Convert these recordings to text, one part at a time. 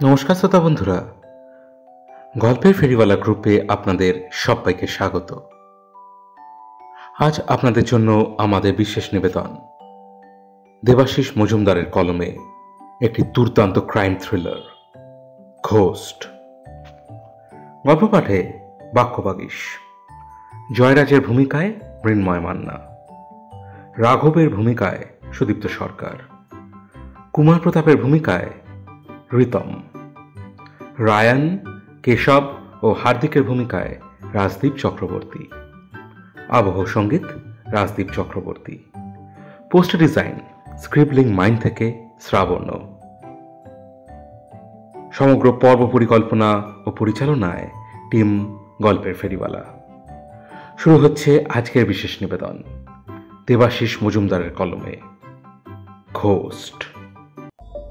নমস্কার শ্রোতা বন্ধুরা, গল্পের ফেরিওয়ালা গ্রুপে আপনাদের সবাইকে স্বাগত। আজ আপনাদের জন্য আমাদের বিশেষ নিবেদন দেবাশিস মজুমদারের কলমে একটি দুর্দান্ত ক্রাইম থ্রিলার ঘোস্ট। গল্প পাঠে বাক্যবাগীশ, জয়রাজের ভূমিকায় মৃন্ময় মান্না, রাঘবের ভূমিকায় সুদীপ্ত সরকার, কুমার প্রতাপের ভূমিকায় রিতম, রায়ান, কেশব ও হার্দিকের ভূমিকায় রাজদীপ চক্রবর্তী, আবহ সঙ্গীত Rajdeep Chakraborty, poster design scribbling mind থেকে শ্রাবণ, সমগ্র পর্ব পরিকল্পনা ও পরিচালনায় টিম গল্পের ফেরিওয়ালা। শুরু হচ্ছে আজকের বিশেষ নিবেদন দেবাশিস মজুমদারের কলমে ঘোস্ট।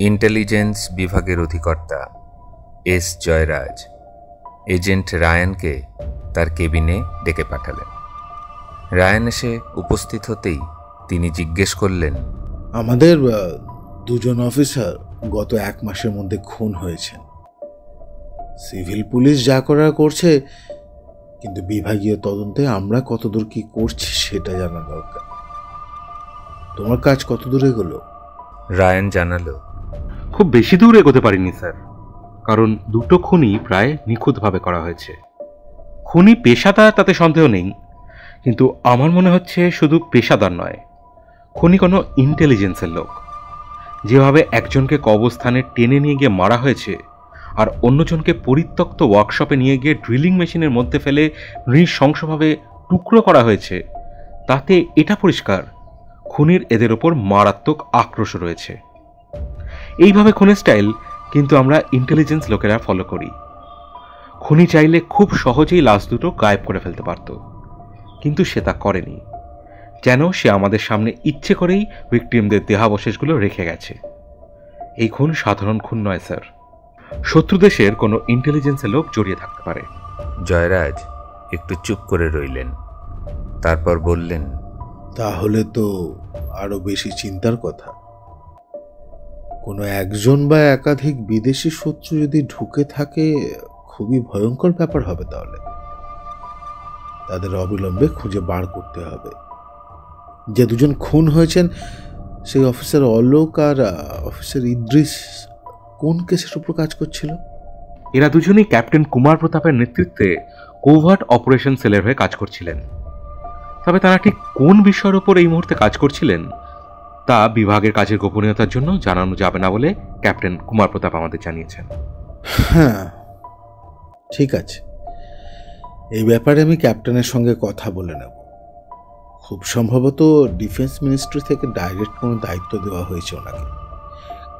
ইন্টেলিজেন্স বিভাগের অধিকর্তা এস জয়রাজ এজেন্ট রায়ানকে তার কেবিনে ডেকে পাঠালেন। রায়ান এসে উপস্থিত হতেই তিনি জিজ্ঞেস করলেন, আমাদের দুজন অফিসার গত 1 মাসের মধ্যে খুন হয়েছেন। সিভিল পুলিশ যা করার করছে, কিন্তু বিভাগীয় তদন্তে আমরা কতদূর কি করছি সেটা জানা দরকার। তোমার কাজ কতদূর এগোলো? রায়ান জানালো, খুব বেশি দূর এগোতে পারিনি স্যার, কারণ দুটো খুনই প্রায় নিখুঁতভাবে করা হয়েছে। খুনি পেশাদার তাতে সন্দেহ নেই, কিন্তু আমার মনে হচ্ছে শুধু পেশাদার নয়, খুনি কোনো ইন্টেলিজেন্সের লোক। যেভাবে একজনকে কবরস্থানে টেনে নিয়ে গিয়ে মারা হয়েছে আর অন্যজনকে পরিত্যক্ত ওয়ার্কশপে নিয়ে গিয়ে ড্রিলিং মেশিনের মধ্যে ফেলে নৃশংসভাবে টুকরো করা হয়েছে, তাতে এটা পরিষ্কার খুনির এদের ওপর মারাত্মক আক্রোশ রয়েছে। এইভাবে খুনের স্টাইল কিন্তু আমরা ইন্টেলিজেন্স লোকেরা ফলো করি। খুনি চাইলে খুব সহজেই লাশ দুটো গায়েব করে ফেলতে পারত, কিন্তু সে তা করেনি। যেন সে আমাদের সামনে ইচ্ছে করেই ভিকটিমদের দেহাবশেষগুলো রেখে গেছে। এই খুন সাধারণ খুন নয় স্যার, শত্রু দেশের কোনো ইন্টেলিজেন্সের লোক জড়িয়ে থাকতে পারে। জয়রাজ একটু চুপ করে রইলেন, তারপর বললেন, তাহলে তো আরো বেশি চিন্তার কথা। কোনো একজন বা একাধিক বিদেশি শত্রু যদি ঢুকে থাকে, খুবই ভয়ঙ্কর ব্যাপার হবে। তাহলে তাদের অবিলম্বে খুঁজে বার করতে হবে। যে দুজন খুন হয়েছেন, সেই অফিসার অলোক আর অফিসার ইদ্রিস কোন কেসের উপর কাজ করছিল? এরা দুজনেই ক্যাপ্টেন কুমার প্রতাপের নেতৃত্বে কোভার্ট অপারেশন সেলের হয়ে কাজ করছিলেন। তবে তারা ঠিক কোন বিষয়ের উপর এই মুহূর্তে কাজ করছিলেন তা বিভাগের কাজের গোপনীয়তার জন্য জানানো যাবে না বলে ক্যাপ্টেন কুমার প্রতাপ আমাদের জানিয়েছেন। হ্যাঁ, ঠিক আছে, এই ব্যাপারে আমি ক্যাপ্টেনের সঙ্গে কথা বলে নেব। খুব সম্ভবত ডিফেন্স মিনিস্ট্রি থেকে ডাইরেক্ট কোনো দায়িত্ব দেওয়া হয়েছে ওনাকে,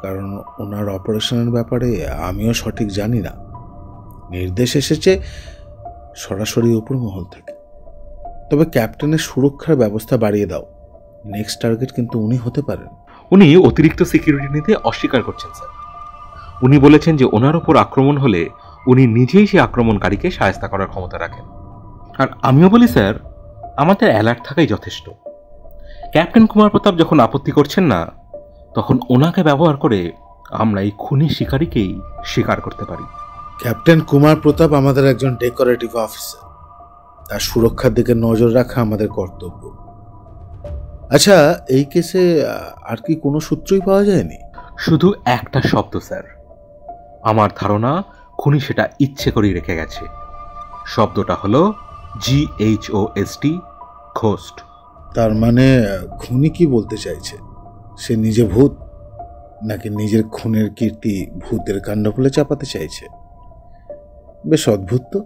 কারণ ওনার অপারেশনের ব্যাপারে আমিও সঠিক জানি না। নির্দেশ এসেছে সরাসরি উপর মহল থেকে। তবে ক্যাপ্টেনের সুরক্ষার ব্যবস্থা বাড়িয়ে দাও। নেক্সট টার্গেট কিন্তু উনি হতে পারেন। উনি অতিরিক্ত সিকিউরিটি নিতে অস্বীকার করছেন স্যার। উনি বলেছেন যে ওনার ওপর আক্রমণ হলে উনি নিজেই সেই আক্রমণকারীকে সাহায্য করার ক্ষমতা রাখেন। আর আমিও বলি স্যার, আমাদের অ্যালার্ট থাকাই যথেষ্ট। ক্যাপ্টেন কুমার প্রতাপ যখন আপত্তি করছেন না, তখন ওনাকে ব্যবহার করে আমরা এই খুনি শিকারীকেই শিকার করতে পারি। ক্যাপ্টেন কুমার প্রতাপ আমাদের একজন ডেকোরেটিভ অফিসার, তার সুরক্ষার দিকে নজর রাখা আমাদের কর্তব্য। আচ্ছা, এই কেসে আর কি কোনো সূত্রই পাওয়া যায়নি? শুধু একটা শব্দ স্যার, আমার ধারণা খুনি সেটা ইচ্ছে করেই রেখে গেছে। শব্দটা হলো GHOST, ঘোস্ট। তার মানে খুনি কি বলতে চাইছে? সে নিজে ভূত, নাকি নিজের খুনের কীর্তি ভূতের কাণ্ডফলে চাপাতে চাইছে? বেশ অদ্ভুত তো।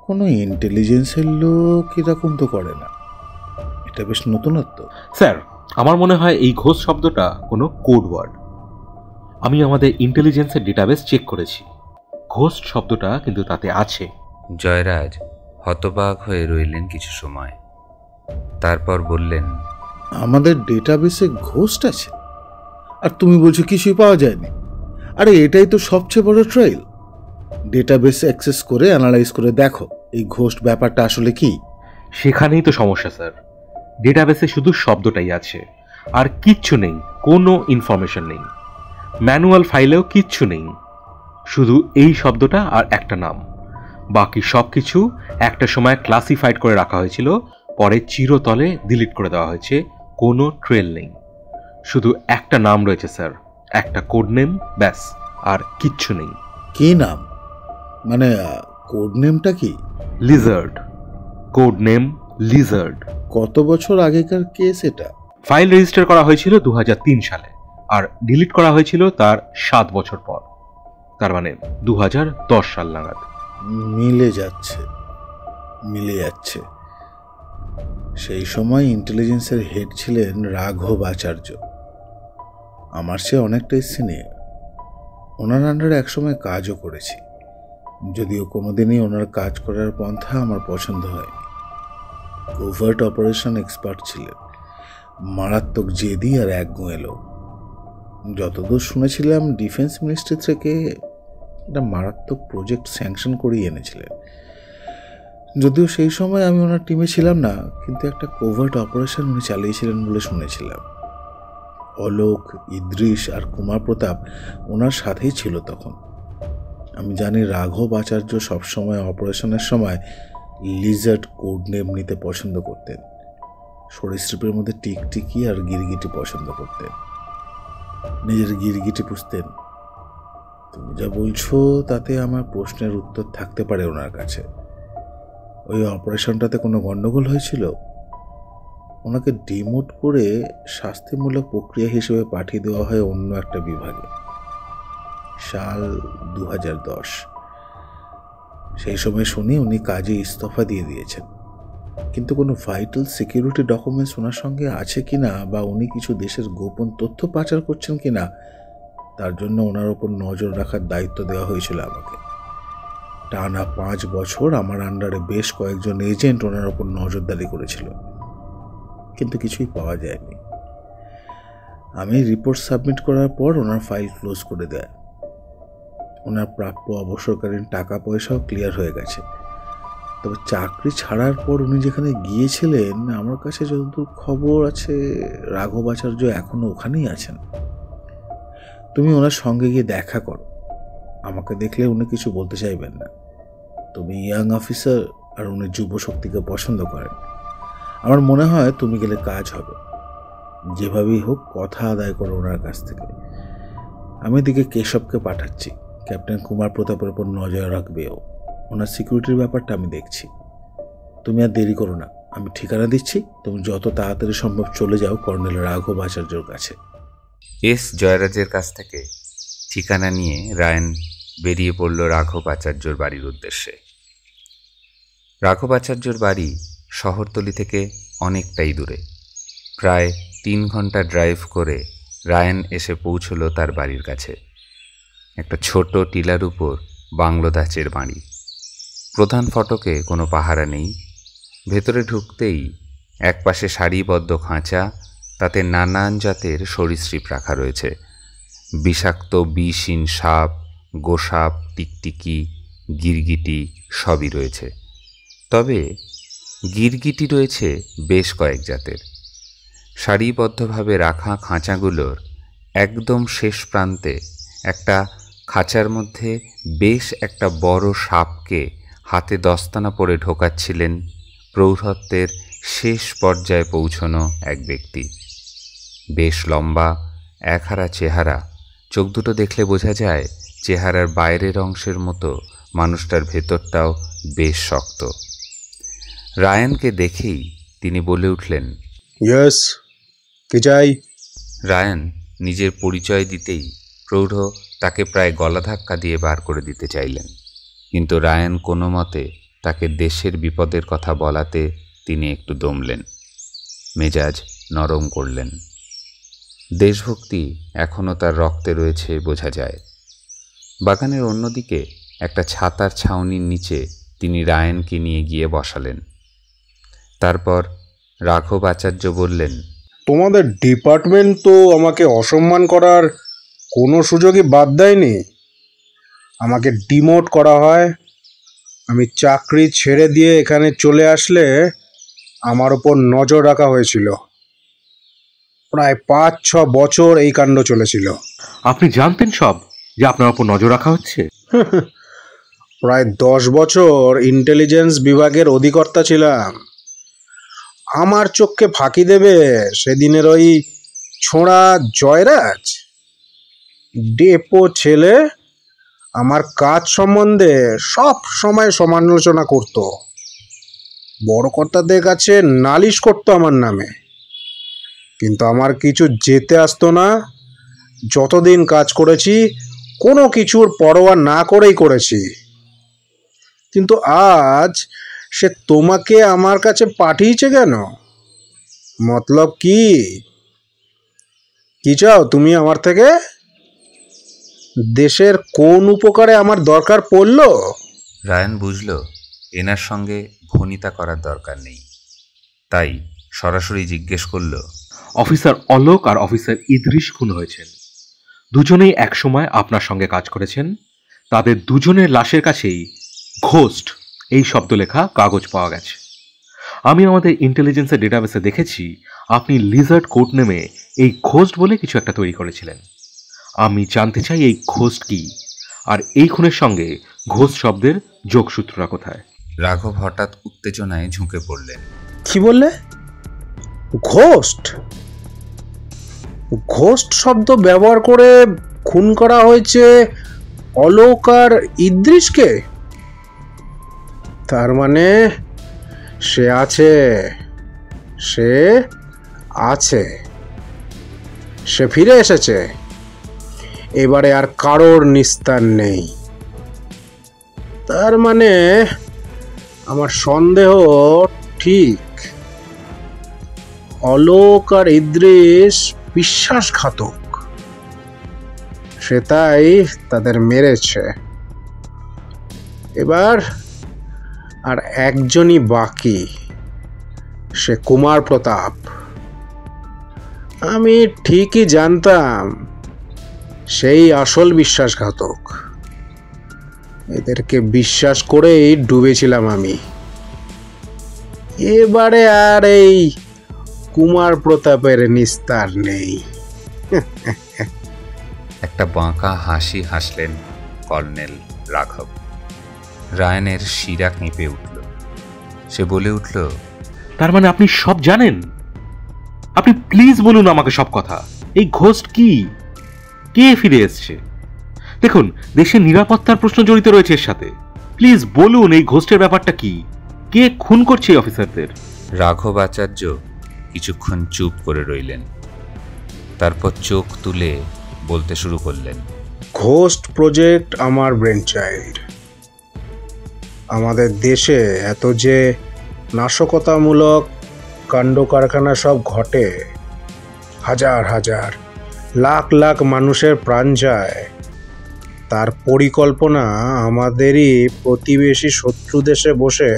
কোনো ইন্টেলিজেন্সের লোক এরকম তো করে না। এটা বেশ নতুনত্ব। স্যার, আমার মনে হয় এই ঘোষ শব্দটা কোনো কোড ওয়ার্ড। আমি আমাদের ইন্টেলিজেন্সের ডেটাবেস চেক করেছি, ঘোষ শব্দটা কিন্তু তাতে আছে। জয়রাজ হতবাক হয়ে রইলেন কিছু সময়, তারপর বললেন, আমাদের ডেটাবেসে ঘোস্ট আছে, আর তুমি বলছো কিছুই পাওয়া যায়নি? আরে এটাই তো সবচেয়ে বড় ট্রায়াল। ডেটাবেস অ্যাক্সেস করে অ্যানালাইজ করে দেখো এই ঘোস্ট ব্যাপারটা আসলে কি। সেখানেই তো সমস্যা স্যার, ডেটাবেসে শুধু শব্দটাই আছে, আর কিচ্ছু নেই, কোনো ইনফরমেশন নেই। ম্যানুয়াল ফাইলেও কিচ্ছু নেই, শুধু এই শব্দটা আর একটা নাম, বাকি সব কিছু একটা সময় ক্লাসিফাইড করে রাখা হয়েছিল, পরে চিরতলে ডিলিট করে দেওয়া হয়েছে। কোনো ট্রেল নেই, শুধু একটা নাম রয়েছে স্যার, একটা কোড নেম, ব্যাস, আর কিচ্ছু নেই। কি নাম? মানে কোড নেমটা কি? Lizaad, code name Lizaad. কত বছর আগেকার কেস এটা? ফাইল রেজিস্টার করা হয়েছিল 2003 সালে, আর ডিলিট করা হয়েছিল তার 7 বছর পর, তার মানে 2010 সাল নাগাদ। মিলে যাচ্ছে। সেই সময় ইন্টেলিজেন্সের হেড ছিলেন রাঘব আচার্য, আমার সে অনেকটাই সিনিয়র। ওনার আন্ডারে একসময় কাজও করেছি, যদিও কোনোদিনই ওনার কাজ করার পন্থা আমার পছন্দ হয়নি। কোভার্ট অপারেশন এক্সপার্ট ছিলেন, মারাত্মক জেদি আর একগুঁয়ে লোক। যতদূর শুনেছিলাম ডিফেন্স মিনিস্ট্রি থেকে একটা মারাত্মক প্রজেক্ট স্যাংশন করিয়ে এনেছিলেন। যদিও সেই সময় আমি ওনার টিমে ছিলাম না, কিন্তু একটা কোভার্ট অপারেশন উনি চালিয়েছিলেন বলে শুনেছিলাম। অলোক, ইদ্রিস আর কুমার প্রতাপ ওনার সাথেই ছিল তখন। আমি জানি রাঘব আচার্য সবসময় অপারেশনের সময় লিজার্ড কোড নেম নিতে পছন্দ করতেন। সরীসৃপের মধ্যে টিকটিকি আর গিরগিটি পছন্দ করতেন, নিজের গিরগিটি পুষতেন। তুমি যা বলছো তাতে আমার প্রশ্নের উত্তর থাকতে পারে ওনার কাছে। ওই অপারেশনটাতে কোনো গন্ডগোল হয়েছিল? ওনাকে ডিমোট করে শাস্তিমূলক প্রক্রিয়া হিসেবে পাঠিয়ে দেওয়া হয় অন্য একটা বিভাগে। সাল 2010। সেই সময় শুনি উনি কাজে ইস্তফা দিয়ে দিয়েছেন, কিন্তু কোনো ভাইটাল সিকিউরিটি ডকুমেন্টস ওনার সঙ্গে আছে কিনা, বা উনি কিছু দেশের গোপন তথ্য পাচার করছেন কিনা, তার জন্য ওনার ওপর নজর রাখার দায়িত্ব দেওয়া হয়েছিল আমাকে। টানা 5 বছর আমার আন্ডারে বেশ কয়েকজন এজেন্ট ওনার ওপর নজরদারি করেছিল, কিন্তু কিছুই পাওয়া যায়নি। আমি রিপোর্ট সাবমিট করার পর ওনার ফাইল ক্লোজ করে দেয়। ওনার প্রাপ্য অবসরকালীন টাকা পয়সাও ক্লিয়ার হয়ে গেছে। তবে চাকরি ছাড়ার পর উনি যেখানে গিয়েছিলেন, আমার কাছে যতদূর খবর আছে রাঘব আচার্য এখনো ওখানেই আছেন। তুমি ওনার সঙ্গে গিয়ে দেখা করো। আমাকে দেখলে উনি কিছু বলতে চাইবেন না। তুমি ইয়াং অফিসার আর উনি যুব শক্তিকে পছন্দ করেন। আমার মনে হয় তুমি গেলে কাজ হবে। যেভাবেই হোক কথা আদায় করো ওনার কাছ থেকে। আমি এদিকে কেশবকে পাঠাচ্ছি, ক্যাপ্টেন কুমার প্রতাপের উপর নজর রাখবেও। ওনার সিকিউরিটির ব্যাপারটা আমি দেখছি। তুমি আর দেরি করো না, আমি ঠিকানা দিচ্ছি, তুমি যত তাড়াতাড়ি সম্ভব চলে যাও কর্নেল রাঘব আচার্যর কাছে। এস জয়রাজের কাছ থেকে ঠিকানা নিয়ে রায়ন বেরিয়ে পড়ল রাঘব আচার্যর বাড়ির উদ্দেশ্যে। রাঘব আচার্যর বাড়ি শহরতলি থেকে অনেকটাই দূরে। প্রায় 3 ঘন্টা ড্রাইভ করে রায়ন এসে পৌঁছল তার বাড়ির কাছে। একটা ছোট টিলার উপর বাংলো ধাঁচের বাড়ি। প্রধান ফটকে কোনো পাহারা নেই। ভেতরে ঢুকতেই একপাশে সারিবদ্ধ খাঁচা, তাতে নানান জাতের সরীসৃপ রাখা রয়েছে। বিষাক্ত বিষহীন সাপ, গোসাপ, টিকটিকি, গিরগিটি সবই রয়েছে। তবে গিরগিটি রয়েছে বেশ কয়েক জাতের। সারিবদ্ধভাবে রাখা খাঁচাগুলোর একদম শেষ প্রান্তে একটা খাঁচার মধ্যে বেশ একটা বড় সাপকে হাতে দস্তানা পরে ঢোকাচ্ছিলেন প্রৌঢ়ত্বের শেষ পর্যায়ে পৌঁছনো এক ব্যক্তি। বেশ লম্বা, একহারা চেহারা। চোখ দুটো দেখলে বোঝা যায় চেহারার বাইরের অংশের মতো মানুষটার ভেতরটাও বেশ শক্ত। রায়ানকে দেখেই তিনি বলে উঠলেন, ইয়েস, কে চাই? রায়ান নিজের পরিচয় দিতেই প্রৌঢ় তাকে প্রায় গলা ধাক্কা দিয়ে বার করে দিতে চাইলেন, কিন্তু রায়ান কোনো মতে তাকে দেশের বিপদের কথা বলাতে তিনি একটু দমলেন, মেজাজ নরম করলেন। দেশভক্তি এখনও তার রক্তে রয়েছে বোঝা যায়। বাগানের অন্যদিকে একটা ছাতার ছাউনির নিচে তিনি রায়ানকে নিয়ে গিয়ে বসালেন। তারপর রাঘব আচার্য বললেন, তোমাদের ডিপার্টমেন্ট তো আমাকে অসম্মান করার কোনো সুযোগই বাদ দেয়নি। আমাকে ডিমোট করা হয়। আমি চাকরি ছেড়ে দিয়ে এখানে চলে আসলে আমার ওপর নজর রাখা হয়েছিল। প্রায় 5-6 বছর এই কাণ্ড চলেছিল। আপনি জানতেন সব যে আপনার উপর নজর রাখা হচ্ছে? প্রায় 10 বছর ইন্টেলিজেন্স বিভাগের অধিকর্তা ছিলাম। আমার চোখকে ফাঁকি দেবে সেদিনের ওই ছোঁড়া জয়রাজ? ডেপো ছেলে আমার কাজ সম্বন্ধে সব সময় সমালোচনা করত, বড় কর্তাদের কাছে নালিশ করতো আমার নামে, কিন্তু আমার কিছু যেতে আসতো না। যতদিন কাজ করেছি কোনো কিছুর পরোয়া না করেই করেছি। কিন্তু আজ সে তোমাকে আমার কাছে পাঠিয়েছে কেন? মতলব কি? কি চাও তুমি আমার থেকে? দেশের কোন উপকারে আমার দরকার পড়লো? রায়ান বুঝল এনার সঙ্গে ভনিতা করার দরকার নেই, তাই সরাসরি জিজ্ঞেস করল, অফিসার অলোক আর অফিসার ইদ্রিস খুন হয়েছেন। দুজনেই একসময় আপনার সঙ্গে কাজ করেছেন। তাদের দুজনের লাশের কাছেই ঘোস্ট এই শব্দ লেখা কাগজ পাওয়া গেছে। আমি আমাদের ইন্টেলিজেন্সের ডেটাবেসে দেখেছি আপনি লিজার্ড কোড নেমে এই ঘোস্ট বলে কিছু একটা তৈরি করেছিলেন। আমি জানতে চাই এই ঘোস্ট কি, আর এই খুনের সঙ্গে ঘোস্ট শব্দের যোগসূত্রটা কোথায়? রাঘব হঠাৎ উত্তেজনায় ঝুঁকে পড়লেন। কি বললে? ঘোস্ট? ঘোস্ট শব্দ ব্যবহার করে খুন করা হয়েছে অলোক আর ইদ্রিসকে? তার মানে সে আছে, সে আছে, সে ফিরে এসেছে। এবারে আর কারোর নিস্তার নেই। তার মানে আমার সন্দেহ ঠিক, অলোক আর ইদ্রিস বিশ্বাসঘাতক। সে তাই তাদের মেরেছে। এবার আর একজনই বাকি, সে কুমার প্রতাপ। আমি ঠিকই জানতাম সেই আসল বিশ্বাসঘাতক। এদেরকে বিশ্বাস করেই ডুবেছিলাম আমি। এবারে আর এই কুমার প্রতাপের নিস্তার নেই। একটা বাঁকা হাসি হাসলেন কর্নেল রাঘব। রায়ানের শিরা কেঁপে উঠল। সে বলে উঠল, তার মানে আপনি সব জানেন? আপনি প্লিজ বলুন আমাকে সব কথা। এই ঘোস্ট কি? কে ফিরে এসছে? দেখুন, দেশের নিরাপত্তার প্রশ্ন জড়িত রয়েছে এর সাথে। প্লিজ বলুন এই ঘোস্টের ব্যাপারটা কি? কে খুন করছে এই অফিসারদের? রাঘব আচার্য কিছুক্ষণ চুপ করে রইলেন। তারপর চোখ তুলে বলতে শুরু করলেন, ঘোস্ট প্রজেক্ট আমার ব্রেন চাইল্ড। আমাদের দেশে এত যে নাশকতামূলক কাণ্ড কারখানা সব ঘটে, হাজার হাজার লাখ লাখ মানুষের প্রাণ যায়, তার পরিকল্পনা আমাদেরই প্রতিবেশী শত্রু দেশে বসে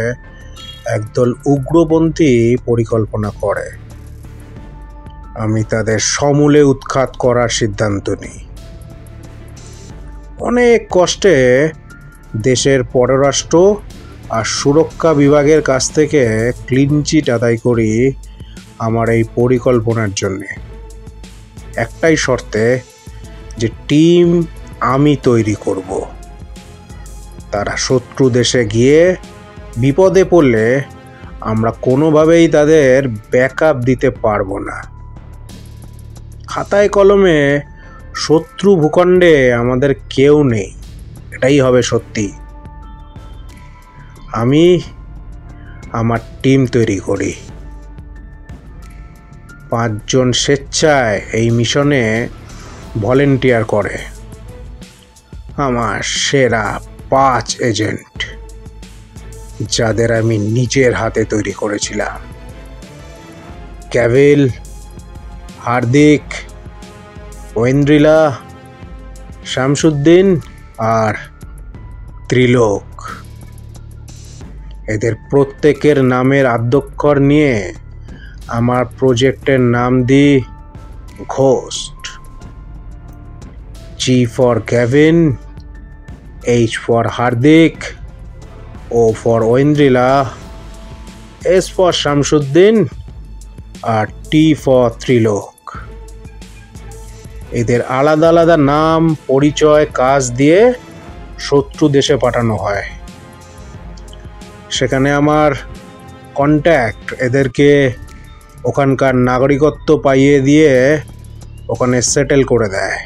একদল উগ্রপন্থী পরিকল্পনা করে। আমি তাদের সমূলে উৎখাত করার সিদ্ধান্ত নিই। অনেক কষ্টে দেশের পররাষ্ট্র আর সুরক্ষা বিভাগের কাছ থেকে ক্লিন চিট আদায় করি আমার এই পরিকল্পনার জন্যে। একটাই শর্তে, যে টিম আমি তৈরি করব। তারা শত্রু দেশে গিয়ে বিপদে পড়লে আমরা কোনোভাবেই তাদের ব্যাকআপ দিতে পারবো না। খাতায় কলমে শত্রু ভূখণ্ডে আমাদের কেউ নেই, এটাই হবে সত্যি। আমি আমার টিম তৈরি করি। 5 জন স্বেচ্ছায় এই মিশনে ভলেন্টিয়ার করে। আমার সেরা 5 এজেন্ট, যাদের আমি নিজের হাতে তৈরি করেছিলাম। ক্যাভিল, হার্দিক, ঐন্দ্রিলা, শামসুদ্দিন আর ত্রিলোক। এদের প্রত্যেকের নামের আদ্যক্ষর নিয়ে আমার প্রজেক্টের নাম দিই ghost. G for Kevin, H for Hardik, O for Oindrila, S for Shamsuddin আর টি ফর ত্রিলোক। এদের আলাদা আলাদা নাম, পরিচয়, কাজ দিয়ে শত্রু দেশে পাঠানো হয়। সেখানে আমার কন্ট্যাক্ট এদেরকে ওখানকার নাগরিকত্ব পাইয়ে দিয়ে ওখানে সেটেল করে দেয়।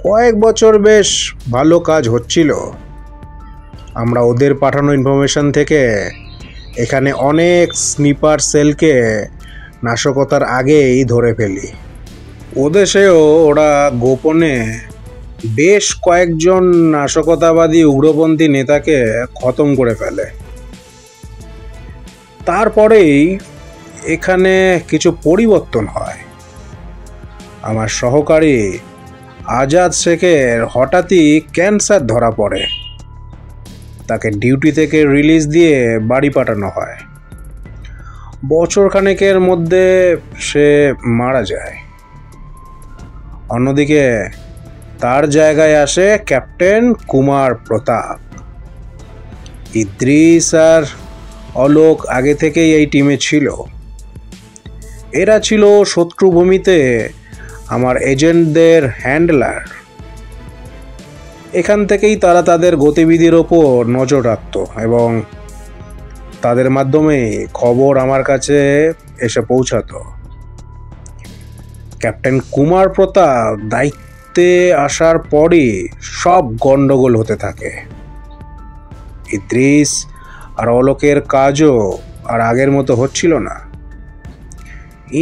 কয়েক বছর বেশ ভালো কাজ হচ্ছিল। আমরা ওদের পাঠানো ইনফরমেশন থেকে এখানে অনেক স্নিপার সেলকে নাশকতার আগেই ধরে ফেলি। ওদেশেও ওরা গোপনে বেশ কয়েকজন নাশকতাবাদী উগ্রপন্থী নেতাকে খতম করে ফেলে। তারপরেই এখানে কিছু পরিবর্তন হয়। আমার সহকারী আজাদ শেখের হঠাৎই ক্যান্সার ধরা পড়ে। তাকে ডিউটি থেকে রিলিজ দিয়ে বাড়ি পাঠানো হয়। বছরখানেকের মধ্যে সে মারা যায়। অন্যদিকে তার জায়গায় আসে ক্যাপ্টেন কুমার প্রতাপ। ইদ্রিস আর অলোক আগে থেকেই এই টিমে ছিল। এরা ছিল শত্রুভূমিতে আমার এজেন্টদের হ্যান্ডলার। এখান থেকেই তারা তাদের গতিবিধির ওপর নজর রাখত এবং তাদের মাধ্যমে খবর আমার কাছে এসে পৌঁছাতো। ক্যাপ্টেন কুমার প্রতাপ দায়িত্বে আসার পরই সব গন্ডগোল হতে থাকে। ইদ্রিস আর অলোকের কাজও আর আগের মতো হচ্ছিল না।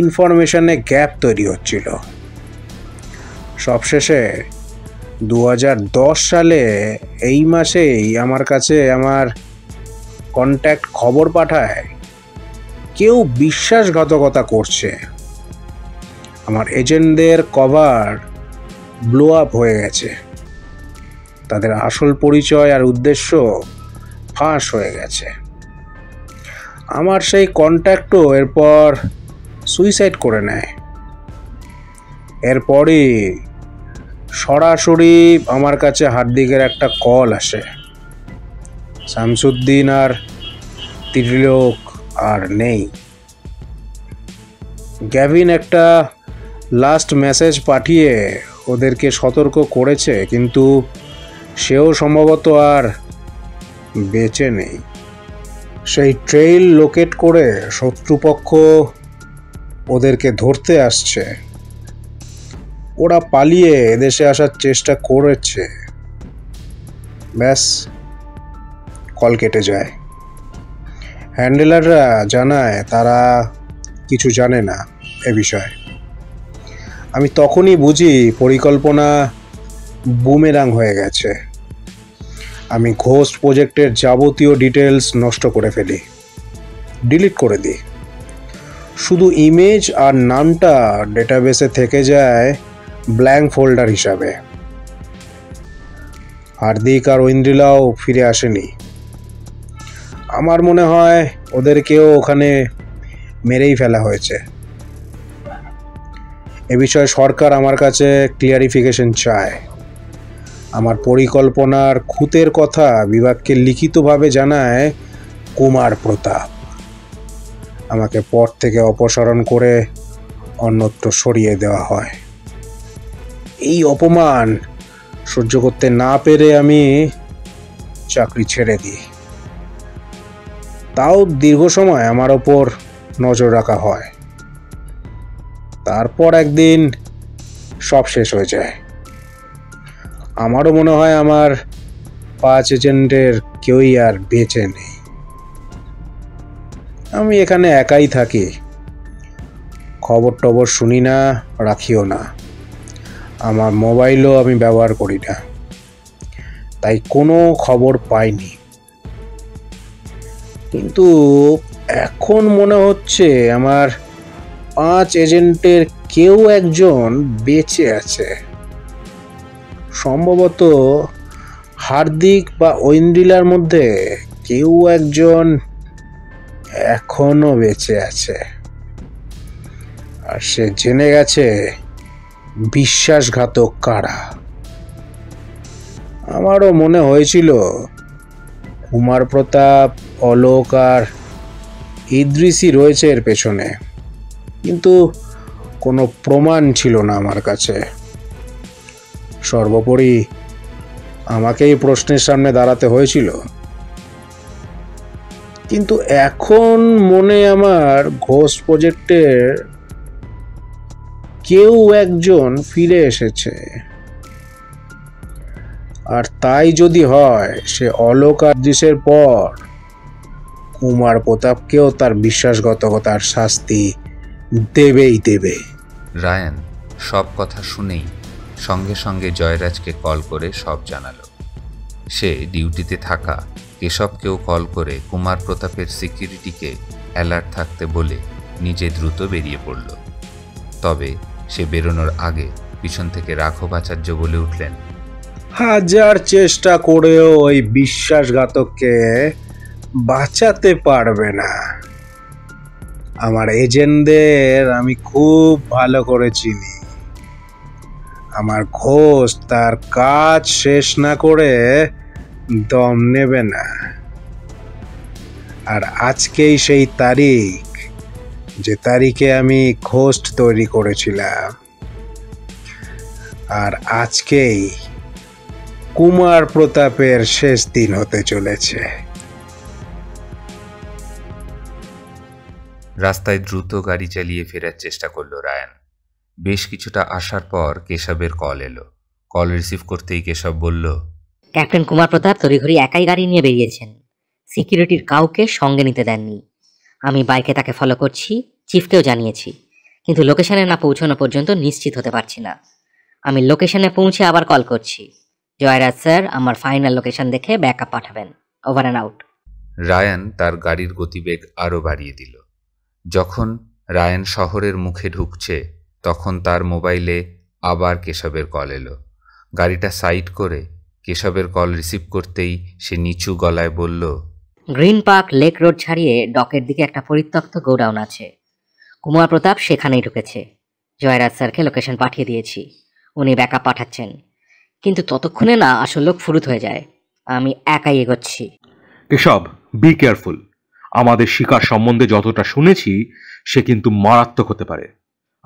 ইনফরমেশনে গ্যাপ তৈরি হচ্ছিল। সবশেষে 2010 সালে এই মাসেই আমার কাছে আমার কন্ট্যাক্ট খবর পাঠায় কেউ বিশ্বাসঘাতকতা করছে। আমার এজেন্টদের কভার ব্লো আপ হয়ে গেছে। তাদের আসল পরিচয় আর উদ্দেশ্য ফাঁস হয়ে গেছে। আমার সেই কন্ট্যাক্টও এরপর সুইসাইড করে নেয়। এরপরই সরাসরি আমার কাছে হার্দিকের একটা কল আসে। শামসুদ্দিন আর ত্রিলোক আর নেই। গ্যাভিন একটা লাস্ট মেসেজ পাঠিয়ে ওদেরকে সতর্ক করেছে, কিন্তু সেও সম্ভবত আর বেঁচে নেই। সেই ট্রেইল লোকেট করে শত্রুপক্ষ ওদেরকে ধরতে আসছে। ওরা পালিয়ে এদেশে আসার চেষ্টা করেছে। ব্যাস, কল কেটে যায়। হ্যান্ডেলাররা জানায় তারা কিছু জানে না এ বিষয়ে। আমি তখনই বুঝি পরিকল্পনা বুমেরাং হয়ে গেছে। আমি ঘোস্ট প্রজেক্টের যাবতীয় ডিটেলস নষ্ট করে ফেলি, ডিলিট করে দিই। শুধু ইমেজ আর নামটা ডেটাবেসে থেকে যায় ব্ল্যাঙ্ক ফোল্ডার হিসাবে। হার্দিক আর ঐন্দ্রিলাও ফিরে আসেনি। আমার মনে হয় ওদেরকেও ওখানে মেরেই ফেলা হয়েছে। এ বিষয়ে সরকার আমার কাছে ক্লিয়ারিফিকেশন চায়। আমার পরিকল্পনার খুঁতের কথা বিভাগকে লিখিতভাবে জানায় কুমার প্রতাপ। আমাকে পদ থেকে অপসারণ করে অন্যত্র সরিয়ে দেওয়া হয়। এই অপমান সহ্য করতে না পেরে আমি চাকরি ছেড়ে দিই। তাও দীর্ঘ সময় আমার ওপর নজর রাখা হয়। তারপর একদিন সব শেষ হয়ে যায়। আমারও মনে হয় আমার 5 এজেন্টের কেউই আর বেঁচে নেই। আমি এখানে একাই থাকি। খবর টবর শুনি না, রাখিও না। আমার মোবাইলও আমি ব্যবহার করি না, তাই কোনো খবর পাইনি। কিন্তু এখন মনে হচ্ছে আমার 5 এজেন্টের কেউ একজন বেঁচে আছে। সম্ভবত হার্দিক বা ঐন্দ্রিলার মধ্যে কেউ একজন এখনো বেঁচে আছে, আর সে জেনে গেছে বিশ্বাসঘাতক কারা। আমারও মনে হয়েছিল কুমার প্রতাপ, অলোক আর ইদ্রিসই রয়েছে এর পেছনে, কিন্তু কোনো প্রমাণ ছিল না আমার কাছে। সর্বোপরি আমাকেই প্রশ্নের সামনে দাঁড়াতে হয়েছিল। কিন্তু এখন মনে আমার ঘোস্ট প্রজেক্টের কেউ একজন ফিরে এসেছে, আর তাই যদি হয় সে অলোক আরজিসের পর কুমার প্রতাপকেও তার বিশ্বাসঘাতকতার শাস্তি দেবেই দেবে। রায়ান সব কথা শুনেই সঙ্গে সঙ্গে জয়রাজকে কল করে সব জানালো। সে ডিউটিতে থাকা কেশবকেও কল করে কুমার প্রতাপের সিকিউরিটিকে অ্যালার্ট থাকতে বলে নিজে দ্রুত বেরিয়ে পড়ল। তবে সে বেরোনোর আগে পিছন থেকে রাঘব আচার্য বলে উঠলেন, হাজার চেষ্টা করেও ওই বিশ্বাসঘাতককে বাঁচাতে পারবে না। আমার এজেন্টদের আমি খুব ভালো করে চিনি। আমার ঘোস্ট তার কাজ শেষ না করে দম নেবে না। আর আজকেই সেই তারিখ যে তারিখে আমি ঘোস্ট তৈরি করেছিলাম, আর আজকেই কুমার প্রতাপের শেষ দিন হতে চলেছে। রাস্তায় দ্রুত গাড়ি চালিয়ে ফেরার চেষ্টা করলো রায়ান। বেশ কিছুটা আসার পর কেশবের কল এলো। কল রিসিভ করতেই কেশব বলল, ক্যাপ্টেন কুমার প্রতাপ তড়িঘড়ি একাই গাড়ি নিয়ে বেরিয়েছেন, সিকিউরিটির কাউকে সঙ্গে নিতে দেননি। আমি বাইকে তাকে ফলো করছি, চিফকেও জানিয়েছি, কিন্তু লোকেশনে না পৌঁছানো পর্যন্ত নিশ্চিত হতে পারছি না। আমি লোকেশনে পৌঁছে আবার কল করছি। জয়রাজ স্যার আমার ফাইনাল লোকেশন দেখে ব্যাকআপ পাঠাবেন। Over and out. রায়ান তার গাড়ির গতিবেগ আরও বাড়িয়ে দিল। যখন রায়ান শহরের মুখে ঢুকছে তখন তার মোবাইলে আবার কেশবের কল এলো। গাড়িটা সাইড করে কেশবের কল রিসিভ করতেই সে নিচু গলায় বলল, গ্রিন পার্ক লেক রোড ছাড়িয়ে ডকের দিকে একটা পরিত্যক্ত গোডাউন আছে। কুমার প্রতাপ সেখানেই ঢুকেছে। জয়রাজ স্যারকে লোকেশন পাঠিয়ে দিয়েছি, উনি ব্যাকআপ পাঠাচ্ছেন, কিন্তু ততক্ষণে না আসল লোক ফুরুত হয়ে যায়। আমি একাই এগোচ্ছি। Keshav, be careful. আমাদের শিকার সম্বন্ধে যতটা শুনেছি সে কিন্তু মারাত্মক হতে পারে,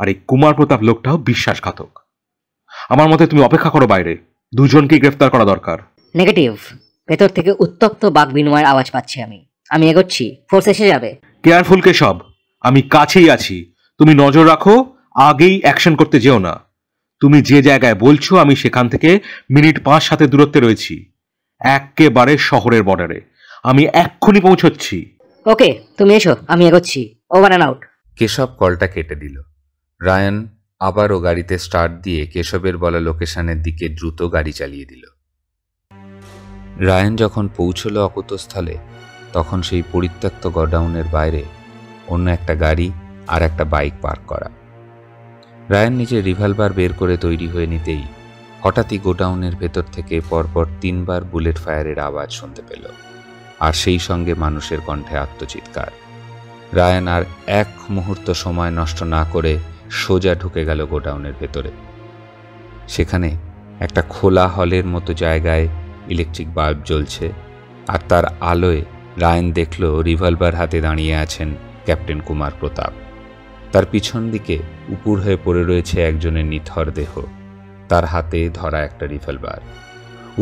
আর এই কুমার প্রতাপ লোকটাও বিশ্বাসঘাতক। আমার মতে তুমি অপেক্ষা করো বাইরে, দুজনকেই গ্রেফতার করা দরকার। নেগেটিভ। ভেতর থেকে উত্তপ্ত বাক বিনিময়ের আওয়াজ পাচ্ছি। আমি এগোচ্ছি, ফোর্স এসে যাবে। কেয়ারফুল কেশব, আমি কাছেই আছি, তুমি নজর রাখো, আগেই অ্যাকশন করতে যেও না। তুমি যে জায়গায় বলছো আমি সেখান থেকে মিনিট 5-7 দূরত্বে রয়েছি, একেবারে শহরের বর্ডারে। আমি এক্ষুনি পৌঁছচ্ছি। ওকে, তুমি এসো, আমি এগোচ্ছি। Over and out. কেশব কলটা কেটে দিল। রায়ান আবারও গাড়িতে স্টার্ট দিয়ে কেশবের বলা লোকেশনের দিকে দ্রুত গাড়ি চালিয়ে দিল। রায়ান যখন পৌঁছল অকুতস্থলে তখন সেই পরিত্যক্ত গোডাউনের বাইরে অন্য একটা গাড়ি আর একটা বাইক পার্ক করা। রায়ান নিজের রিভলভার বের করে তৈরি হয়ে নিতেই হঠাৎই গোডাউনের ভেতর থেকে পরপর 3 বার বুলেট ফায়ারের আওয়াজ শুনতে পেল, আর সেই সঙ্গে মানুষের কণ্ঠে আত্মচিৎকার। রায়ান আর এক মুহূর্ত সময় নষ্ট না করে সোজা ঢুকে গেল গোডাউনের ভেতরে। সেখানে একটা খোলা হলের মতো জায়গায় ইলেকট্রিক বাল্ব জ্বলছে, আর তার আলোয় রায়ান দেখল রিভলভার হাতে দাঁড়িয়ে আছেন ক্যাপ্টেন কুমার প্রতাপ। তার পিছন দিকে উপুর হয়ে পড়ে রয়েছে একজনের নিথর দেহ, তার হাতে ধরা একটা রিভলভার।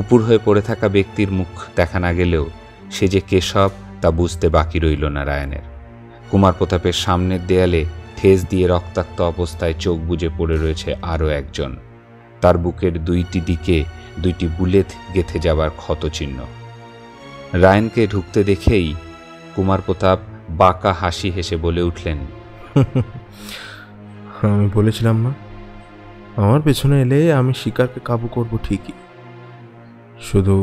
উপুর হয়ে পড়ে থাকা ব্যক্তির মুখ দেখা না গেলেও সে যে কেশব তা বুঝতে বাকি রইল না রায়ানের। কুমার প্রতাপের সামনের দেয়ালে ঠেস দিয়ে রক্তাক্ত অবস্থায় চোখ বুজে পড়ে রয়েছে আরও একজন, তার বুকের 2টি দিকে 2টি বুলেট গেঁথে যাবার ক্ষতচিহ্ন। রায়ানকে ঢুকতে দেখেই কুমার প্রতাপ বাঁকা হাসি হেসে বলে উঠলেন, আমি বলেছিলাম না, আমার পেছনে এলে আমি শিকারকে কাবু করব ঠিকই। শুধু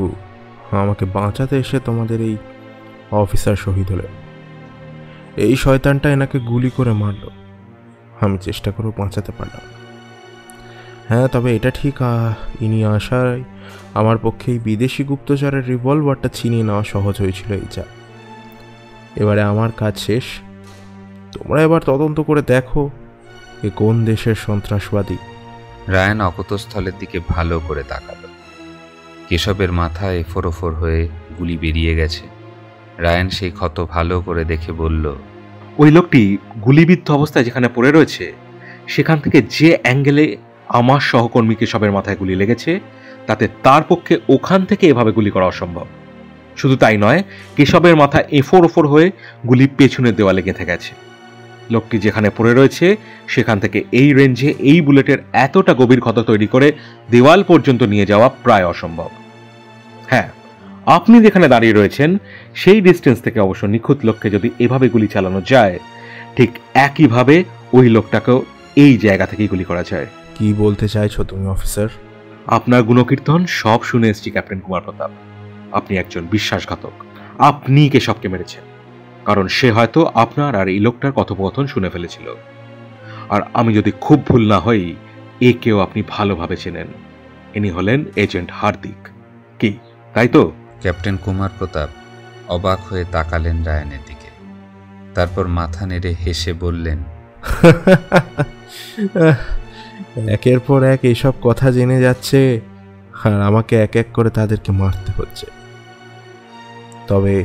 আমাকে বাঁচাতে এসে তোমাদের এই অফিসার শহীদ হলেন। এই শয়তানটা এনাকে গুলি করে মারল, আমি চেষ্টা করেও বাঁচাতে পারলাম। হ্যাঁ, তবে এটা ঠিক, ইনি আসায় আমার পক্ষে এই বিদেশি গুপ্তচরের রিভলভারটা ছিনিয়ে নেওয়া সহজ হয়েছিল। এই যা, এবারে আমার কাজ শেষ। তোমরা এবার তদন্ত করে দেখো এ কোন দেশের সন্ত্রাসবাদী। রায়ান অকুতস্থলের দিকে ভালো করে তাকাল। কেশবের মাথায় ফোরফোর হয়ে গুলি বেরিয়ে গেছে। রায়ান সেই ক্ষত ভালো করে দেখে বলল, ওই লোকটি গুলিবিদ্ধ অবস্থায় যেখানে পড়ে রয়েছে সেখান থেকে যে অ্যাঙ্গেলে আমার সহকর্মী কেশবের মাথায় গুলি লেগেছে তাতে তার পক্ষে ওখান থেকে এভাবে গুলি করা অসম্ভব। শুধু তাই নয়, কেশবের মাথা এফোর ওফোর হয়ে গুলি পেছনের দেওয়ালে গেঁথে গেছে। লোকটি যেখানে পড়ে রয়েছে সেখান থেকে এই রেঞ্জে এই বুলেটের এতটা গভীর ক্ষত তৈরি করে দেওয়াল পর্যন্ত নিয়ে যাওয়া প্রায় অসম্ভব। হ্যাঁ, আপনি যেখানে দাঁড়িয়ে রয়েছেন সেই ডিস্টেন্স থেকে অবশ্য নিখুঁত লোককে যদি এভাবে গুলি চালানো যায়, ঠিক একইভাবে ওই লোকটাকেও এই জায়গা থেকেই গুলি করা যায়। কি বলতে চাইছো তুমি অফিসার? আপনার গুণকীর্তন সব শুনে এসেছি ক্যাপ্টেন কুমার প্রতাপ। আপনি একজন বিশ্বাসঘাতক। আপনি কেশবকে মেরেছেন, কারণ সে হয়তো আপনার আর এই লোকটার কথোপকথন শুনে ফেলেছিল। আর আমি যদি খুব ভুল না হই, একেও আপনি ভালোভাবে চেনেন। ইনি হলেন এজেন্ট হার্দিক। কি তাই তো? ক্যাপ্টেন কুমার প্রতাপ অবাক হয়ে তাকালেন রায়ানের দিকে, তারপর মাথা নেড়ে হেসে বললেন, একের পর এক এইসব কথা জেনে যাচ্ছে আর আমাকে এক এক করে তাদেরকে মারতে হচ্ছে। তবে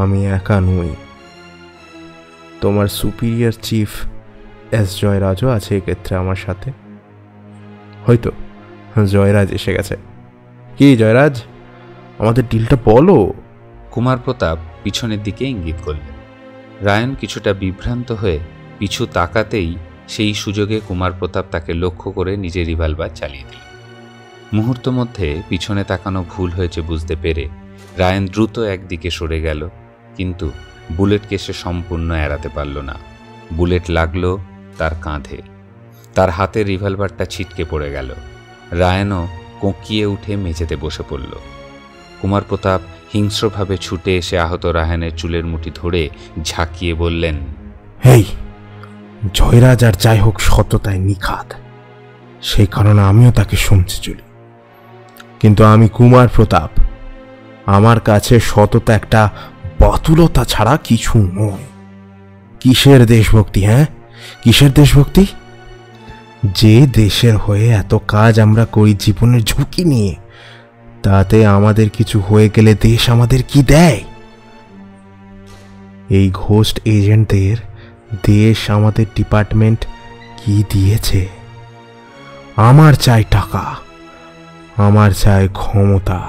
আমি একা নই, তোমার সুপিরিয়র চিফ এস জয়রাজও আছে এক্ষেত্রে আমার সাথে। হয়তো জয়রাজ এসে গেছে। কি জয়রাজ, আমাদের ডিলটা বলো। কুমার প্রতাপ পিছনের দিকে ইঙ্গিত করলেন। রায়ান কিছুটা বিভ্রান্ত হয়ে পিছু তাকাতেই সেই সুযোগে কুমার প্রতাপ তাকে লক্ষ্য করে নিজের রিভলভার চালিয়ে দিল। মুহূর্ত মধ্যে পিছনে তাকানো ভুল হয়েছে বুঝতে পেরে রায়ান দ্রুত একদিকে সরে গেল, কিন্তু বুলেটকে সে সম্পূর্ণ এড়াতে পারল না। বুলেট লাগলো তার কাঁধে, তার হাতের রিভলভারটা ছিটকে পড়ে গেল। রায়ানও কোঁকিয়ে উঠে মেঝেতে বসে পড়ল। কুমার প্রতাপ হিংস্রভাবে ছুটে এসে আহত রায়ানের চুলের মুঠি ধরে ঝাঁকিয়ে বললেন, হেই, জয়রাজ আর যাই হোক সততায় নিখাত, সেই কারণে আমিও তাকে শুনতে চলি। কিন্তু আমি কুমার প্রতাপ, আমার কাছে সততা একটা বাতুলতা ছাড়া কিছু নয়। কিসের দেশভক্তি? হ্যাঁ, কিসের দেশভক্তি? যে দেশের হয়ে এত কাজ আমরা করি জীবনের ঝুঁকি নিয়ে, তাতে আমাদের কিছু হয়ে গেলে দেশ আমাদের কি দেয়? এই ঘোস্ট এজেন্টদের দেশ আমাদের ডিপার্টমেন্ট কি দিয়েছে? আমার চাই টাকা, আমার চাই ক্ষমতা,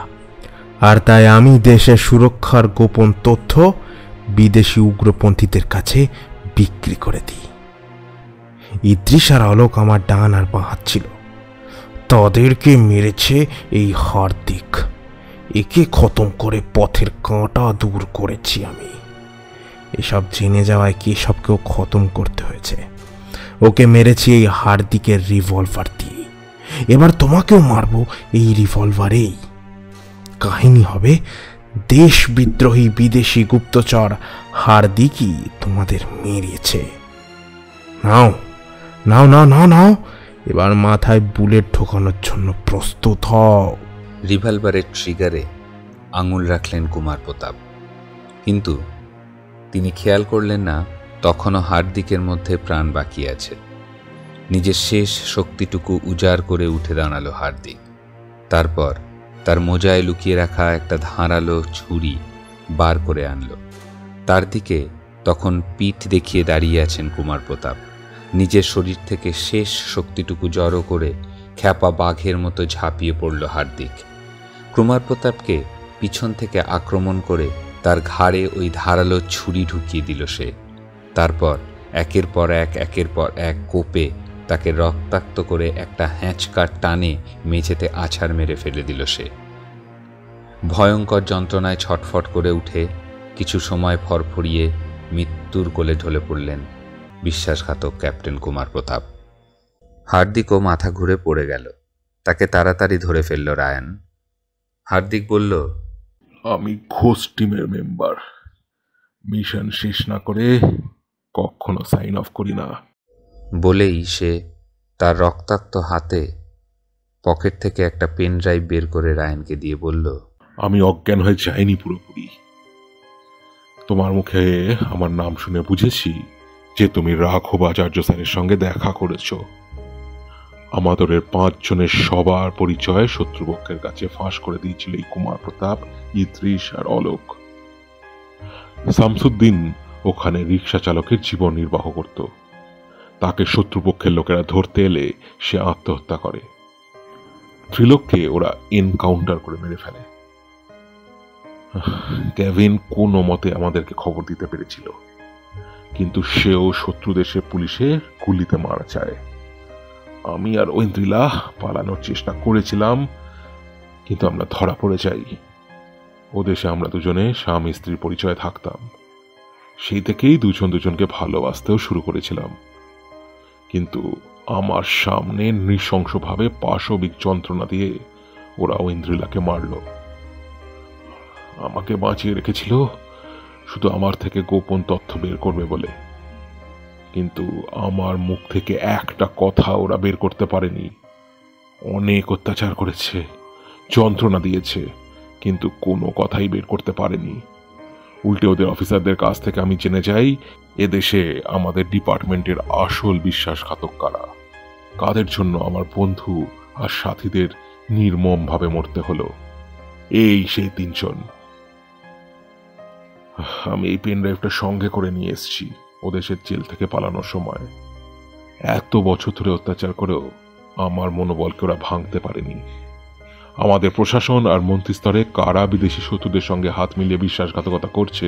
আর তাই আমি দেশের সুরক্ষার গোপন তথ্য বিদেশি উগ্রপন্থীদের কাছে বিক্রি করে দিই। ইদ্রিস আর আলোক আমার ডান আর বাঁ হাত ছিল, তাদেরকে মেরেছে এই হার্দিক। একে খতম করে পথের কাঁটা দূর করেছি আমি। এসব জেনে যাওয়ায় কেশবকেও খতম করতে হয়েছে। ওকে মেরেছি এই হার্দিকের রিভলভার দিয়ে, এবার তোমাকেও মারবো এই রিভলভারেই। কাহিনী হবে দেশ বিদ্রোহী বিদেশি গুপ্তচর হার্দিকই তোমাদের মেরেছে। নাও নাও নাও নাও নাও, এবার মাথায় বুলেট ঢোকানোর জন্য প্রস্তুত হও। রিভলভারের ট্রিগারে আঙুল রাখলেন কুমার প্রতাপ, কিন্তু তিনি খেয়াল করলেন না তখনও হার্দিকের মধ্যে প্রাণ বাকি আছে। নিজের শেষ শক্তিটুকু উজাড় করে উঠে দাঁড়ালো হার্দিক। তারপর তার মোজায় লুকিয়ে রাখা একটা ধারালো ছুরি বার করে আনলো। তার দিকে তখন পিঠ দেখিয়ে দাঁড়িয়ে আছেন কুমার প্রতাপ। নিজের শরীর থেকে শেষ শক্তিটুকু জড়ো করে খ্যাপা বাঘের মতো ঝাঁপিয়ে পড়ল হার্দিক। কুমার প্রতাপকে পিছন থেকে আক্রমণ করে তার ঘাড়ে ওই ধারালো ছুরি ঢুকিয়ে দিল সে। তারপর একের পর এক কোপে তাকে রক্তাক্ত করে একটা হ্যাঁচকার টানে মেঝেতে আছাড় মেরে ফেলে দিল সে। ভয়ঙ্কর যন্ত্রণায় ছটফট করে উঠে কিছু সময় ফরফরিয়ে মৃত্যুর কোলে ঢলে পড়লেন বিশ্বাসঘাতক ক্যাপ্টেন কুমার প্রতাপ। হার্দিকও মাথা ঘুরে পড়ে গেল। তাকে তাড়াতাড়ি ধরে ফেলল রায়ান। হার্দিক বলল, আমি ঘোস্ট টিমের মেম্বার, মিশন শেষ না করে কখনো সাইন অফ করি না। বলেই সে তার রক্তাক্ত হাতে পকেট থেকে একটা পেন ড্রাইভ বের করে রায়ানকে দিয়ে বলল, আমি অজ্ঞান হয়ে যাইনি পুরোপুরি। তোমার মুখে আমার নাম শুনে বুঝেছি যে তুমি রাঘব আচার্য স্যারের সঙ্গে দেখা করেছ। আমাদের 5 জনের সবার পরিচয় শত্রুপক্ষের কাছে ফাঁস করে দিয়েছিল এই কুমার প্রতাপ, ইদ্রিস আর অলোক। শামসুদ্দিন ওখানে রিক্সা চালকের জীবন নির্বাহ করত। তাকে শত্রুপক্ষের লোকেরা ধরতে এলে সে আত্মহত্যা করে। ত্রিলোককে ওরা এনকাউন্টার করে মেরে ফেলে। কেভিন কোনো মতে আমাদেরকে খবর দিতে পেরেছিল, কিন্তু সেও শত্রু দেশের পুলিশের গুলিতে মারা যায়। আমি আর ঐন্দ্রিলা পালানোর চেষ্টা করেছিলাম, কিন্তু আমরা ধরা পড়ে যাই। ও দেশে আমরা দুজনে স্বামী স্ত্রীর পরিচয়ে থাকতাম। সেই থেকেই দুজন দুজনকে ভালোবাসতেও শুরু করেছিলাম। কিন্তু আমার সামনে নৃশংসভাবে পাশবিক যন্ত্রণা দিয়ে ওরা ঐন্দ্রিলাকে মারল। আমাকে বাঁচিয়ে রেখেছিল শুধু আমার থেকে গোপন তথ্য বের করবে বলে, কিন্তু আমার মুখ থেকে একটা কথা ওরা বের করতে পারেনি। অনেক অত্যাচার করেছে, যন্ত্রণা দিয়েছে, কিন্তু কোনো কথাই বের করতে পারেনি। উল্টে ওদের অফিসারদের কাছ থেকে আমি জেনে যাই এদেশে আমাদের ডিপার্টমেন্টের আসল বিশ্বাসঘাতক কারা, কাদের জন্য আমার বন্ধু আর সাথীদের নির্মমভাবে মরতে হলো। এই সেই 3 জন। আমি এই পেন ড্রাইভটা সঙ্গে করে নিয়ে এসেছি ওদেশের জেল থেকে পালানোর সময়। এত বছর ধরে অত্যাচার করেও আমার মনোবলকে ওরা ভাঙতে পারেনি। আমাদের প্রশাসন আর মন্ত্রীস্তরে কারা বিদেশি শত্রুদের সঙ্গে হাত মিলিয়ে বিশ্বাসঘাতকতা করছে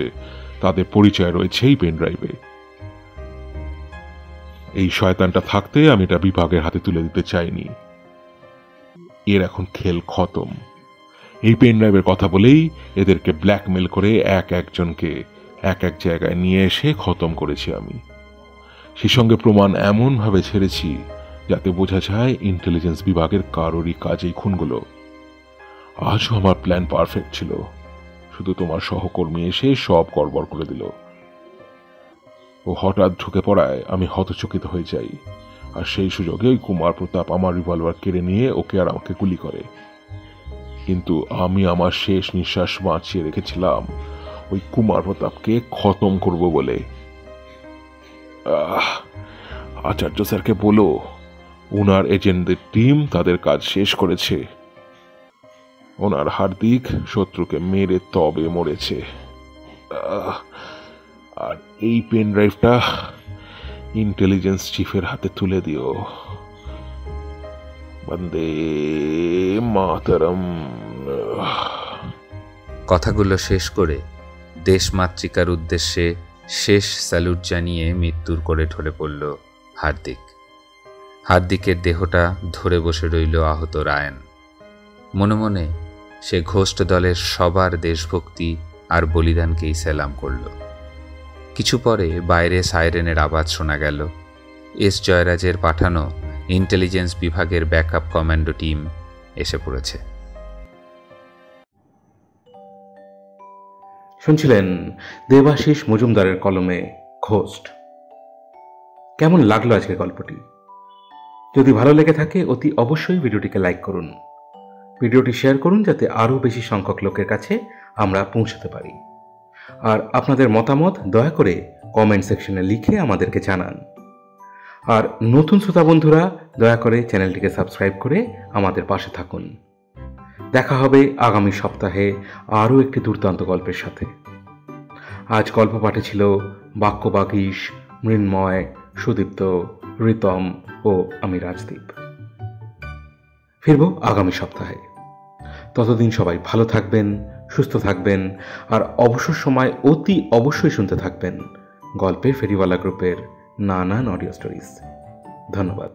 তাদের পরিচয় রয়েছে এই পেন ড্রাইভে। এই শয়তানটা থাকতে আমি এটা বিভাগের হাতে তুলে দিতে চাইনি। এর এখন খেল খতম। এই পেন ড্রাইভের কথা বলেই এদেরকে ব্ল্যাকমেল করে একজনকে এক জায়গায় নিয়ে এসে খতম করেছি আমি। সেই সঙ্গে প্রমাণ এমনভাবে ছেড়েছি যাতে বোঝা যায় ইন্টেলিজেন্স বিভাগের কারোরই কাজেই খুনগুলো। আজও আমার প্ল্যান পারফেক্ট ছিল, শুধু তোমার সহকর্মী এসে সব গড়বড় করে দিল। ও হঠাৎ ঢুকে পড়ায় আমি হতচকিত হয়ে যাই, আর সেই সুযোগে ওই কুমার প্রতাপ আমার রিভলভার কেড়ে নিয়ে ওকে আর আমাকে গুলি করে। কিন্তু আমি আমার শেষ নিঃশ্বাস বাঁচিয়ে রেখেছিলাম ওই কুমার প্রতাপকে খতম করব বলে। আচার্য স্যারকে বলো ওনার এজেন্টদের টিম তাদের কাজ শেষ করেছে। ওনার হার্দিক শত্রুকে মেরে তবে মরেছে। আর এই পেন ড্রাইভটা ইন্টেলিজেন্স চিফের হাতে তুলে দিও। বন্দে মাতরম। কথাগুলো শেষ করে দেশমাতৃকার উদ্দেশ্যে শেষ স্যালুট জানিয়ে মৃত্যুর কোলে ঢলে পড়ল হার্দিক। হার্দিকের দেহটা ধরে বসে রইল আহত রায়ান। মনে মনে সে ঘোষ্ট দলের সবার দেশভক্তি আর বলিদানকেই সেলাম করল। কিছু পরে বাইরে সাইরেনের আওয়াজ শোনা গেল। এস জয়রাজের পাঠানো ইন্টেলিজেন্স বিভাগের ব্যাকআপ কমান্ডো টিম এসে পড়েছে। শুনছিলেন দেবাশিস মজুমদারের কলমে ঘোস্ট। কেমন লাগলো আজকের গল্পটি? যদি ভালো লেগে থাকে অতি অবশ্যই ভিডিওটিকে লাইক করুন, ভিডিওটি শেয়ার করুন যাতে আরও বেশি সংখ্যক লোকের কাছে আমরা পৌঁছাতে পারি। আর আপনাদের মতামত দয়া করে কমেন্ট সেকশনে লিখে আমাদেরকে জানান। আর নতুন শ্রোতা বন্ধুরা দয়া করে চ্যানেলটিকে সাবস্ক্রাইব করে আমাদের পাশে থাকুন। দেখা হবে আগামী সপ্তাহে আরও একটি দুর্দান্ত গল্পের সাথে। আজ গল্প পাঠে ছিল বাক্যবাগীশ, মৃন্ময়, সুদীপ্ত, রিতম ও আমি রাজদীপ। ফিরব আগামী সপ্তাহে। ততদিন সবাই ভালো থাকবেন, সুস্থ থাকবেন, আর অবসর সময় অতি অবশ্যই শুনতে থাকবেন গল্পের ফেরিওয়ালা গ্রুপের নানান অডিও স্টোরিজ। ধন্যবাদ।